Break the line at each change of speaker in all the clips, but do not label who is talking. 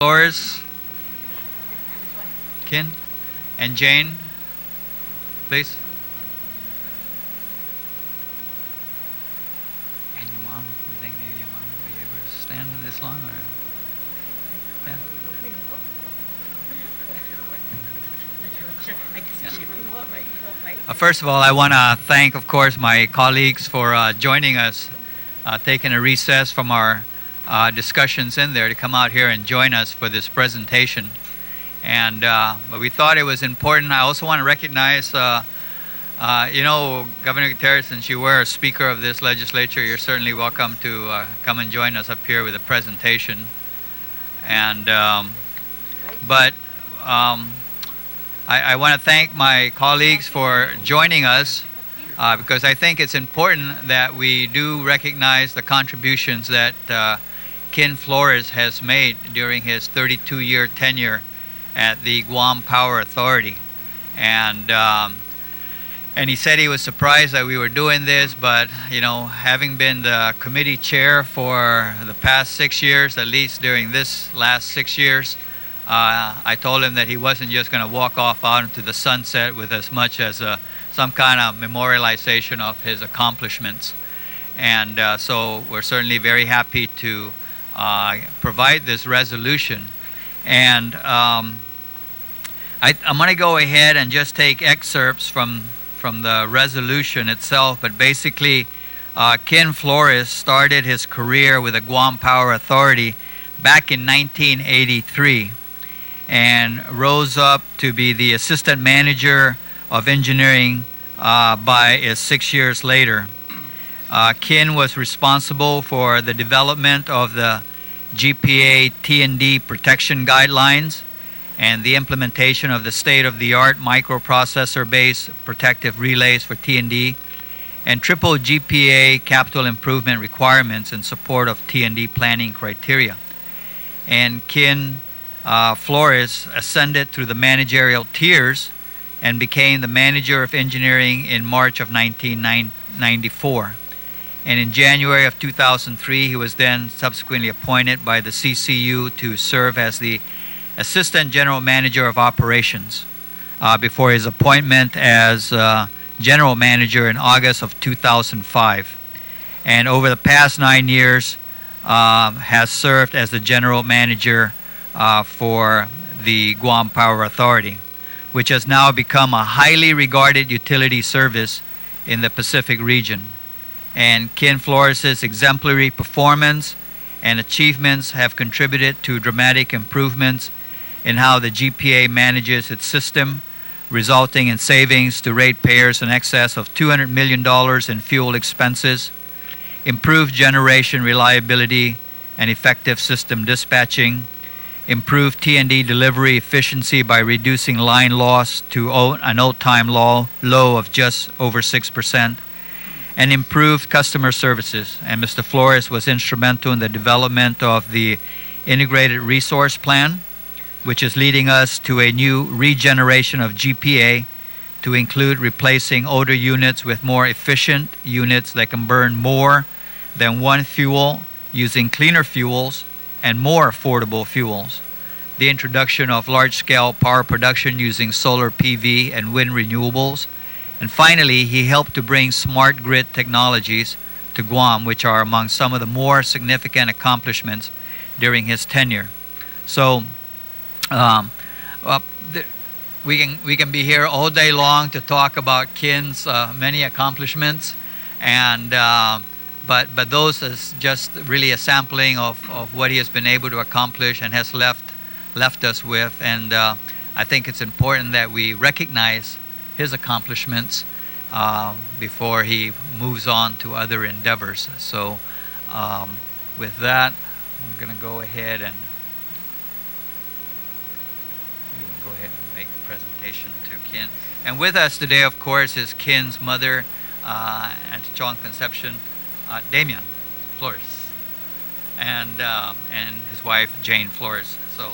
Flores, Ken, and Jane, please. And your mom, you think maybe your mom will be able to stand this long? Or? Yeah. First of all, I want to thank, of course, my colleagues for joining us, taking a recess from our discussions in there to come out here and join us for this presentation. And but we thought it was important. I also want to recognize, Governor Gutierrez, since you were a speaker of this legislature, you're certainly welcome to come and join us up here with a presentation. And I want to thank my colleagues for joining us because I think it's important that we do recognize the contributions that Ken Flores has made during his 32-year tenure at the Guam Power Authority. And he said he was surprised that we were doing this, but, having been the committee chair for the past 6 years, at least during this last 6 years, I told him that he wasn't just going to walk off out into the sunset with as much as some kind of memorialization of his accomplishments. And so we're certainly very happy to provide this resolution. And I'm going to go ahead and just take excerpts from the resolution itself. But basically, Ken Flores started his career with the Guam Power Authority back in 1983 and rose up to be the assistant manager of engineering by 6 years later. Ken was responsible for the development of the GPA T&D protection guidelines and the implementation of the state-of-the-art microprocessor-based protective relays for T&D and triple GPA capital improvement requirements in support of T&D planning criteria. And Ken Flores ascended through the managerial tiers and became the manager of engineering in March of 1994. And in January of 2003, he was then subsequently appointed by the CCU to serve as the Assistant General Manager of Operations before his appointment as General Manager in August of 2005. And over the past 9 years, has served as the General Manager for the Guam Power Authority, which has now become a highly regarded utility service in the Pacific region. And Ken Flores' exemplary performance and achievements have contributed to dramatic improvements in how the GPA manages its system, resulting in savings to ratepayers in excess of $200 million in fuel expenses, improved generation reliability and effective system dispatching, improved T&D delivery efficiency by reducing line loss to an old-time low of just over 6%, and improved customer services. And Mr. Flores was instrumental in the development of the Integrated Resource Plan, which is leading us to a new regeneration of GPA to include replacing older units with more efficient units that can burn more than one fuel using cleaner fuels and more affordable fuels. The introduction of large-scale power production using solar PV and wind renewables. And finally, he helped to bring smart grid technologies to Guam, which are among some of the more significant accomplishments during his tenure. So we can be here all day long to talk about Ken's many accomplishments, and but those is just really a sampling of what he has been able to accomplish and has left us with. And I think it's important that we recognize his accomplishments before he moves on to other endeavors. So with that, I'm going to go ahead and make the presentation to Ken. And with us today, of course, is Ken's mother, Antechong Conception, Damian Flores, and his wife, Jane Flores. So,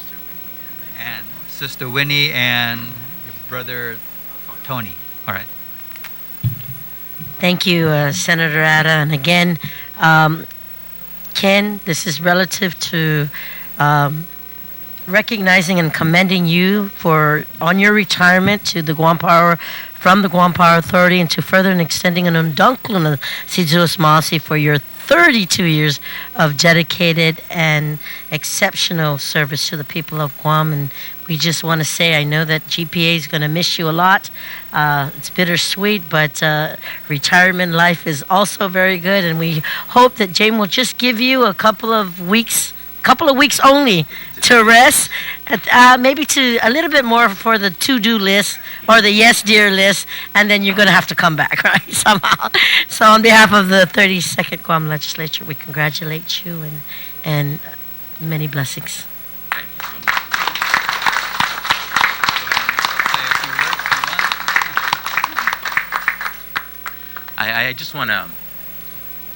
and Sister Winnie and your brother, Tony. All right.
Thank you, Senator Atta. And again, Ken, this is relative to recognizing and commending you for on your retirement to the Guam Power from the Guam Power Authority, and to further and extending an Dångkolo na si Diyos Masi for your 32 years of dedicated and exceptional service to the people of Guam. And we just want to say, I know that GPA is going to miss you a lot. It's bittersweet, but retirement life is also very good. And we hope that Jane will just give you a couple of weeks only to rest, maybe to a little bit more for the to-do list or the yes dear list, and then you're going to have to come back, right, somehow. So on behalf of the 32nd Guam Legislature, we congratulate you and many blessings.
I just want to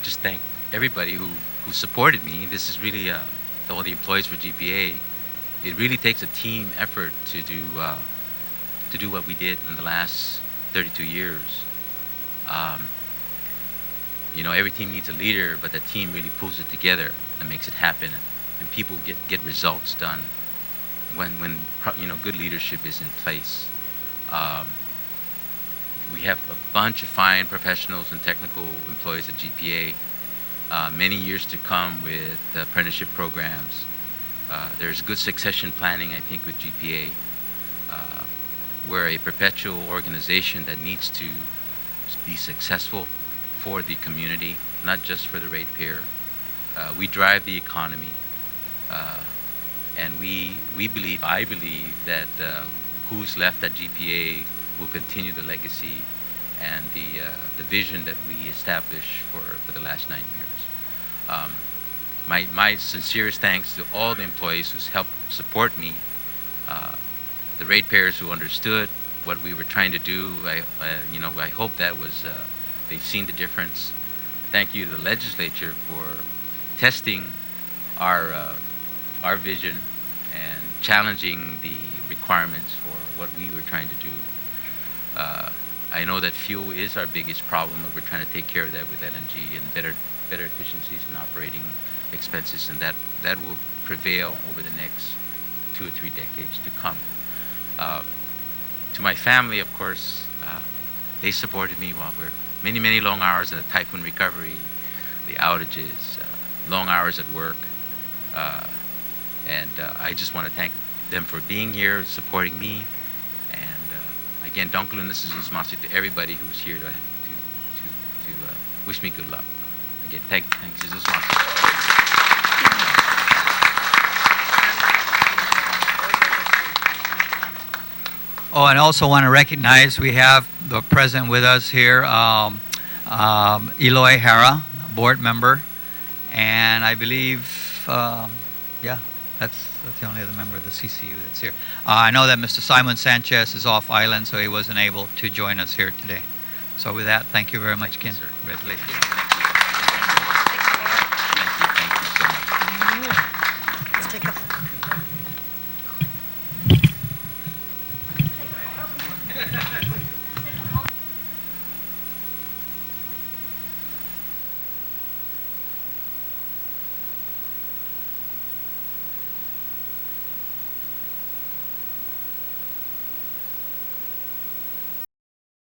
thank everybody who supported me. This is really all the employees for GPA. It really takes a team effort to do what we did in the last 32 years. Every team needs a leader, but the team really pulls it together and makes it happen, and people get results done when good leadership is in place. We have a bunch of fine professionals and technical employees at GPA. Many years to come with apprenticeship programs. There's good succession planning, I think, with GPA. We're a perpetual organization that needs to be successful for the community, not just for the ratepayer. We drive the economy, and I believe that who's left at GPA will continue the legacy and the vision that we established for the last 9 years. My sincerest thanks to all the employees who's helped support me, the ratepayers who understood what we were trying to do. I hope that was they've seen the difference. Thank you to the legislature for testing our vision and challenging the requirements for what we were trying to do. I know that fuel is our biggest problem, and we're trying to take care of that with LNG and better efficiencies in operating expenses, and that will prevail over the next 2 or 3 decades to come. To my family, of course, they supported me while we're many long hours in the typhoon recovery, the outages, long hours at work, and I just want to thank them for being here, supporting me, and again, Dångkolo na si Diyos Masi to everybody who's here to wish me good luck. Again, thanks, Jesus.
Oh, and I also want to recognize we have the president with us here, Eloy Hara, board member, and I believe, that's the only other member of the CCU that's here. I know that Mr. Simon Sanchez is off island, so he wasn't able to join us here today. So with that, thank you very much, Ken.
Thank you, sir.
Congratulations.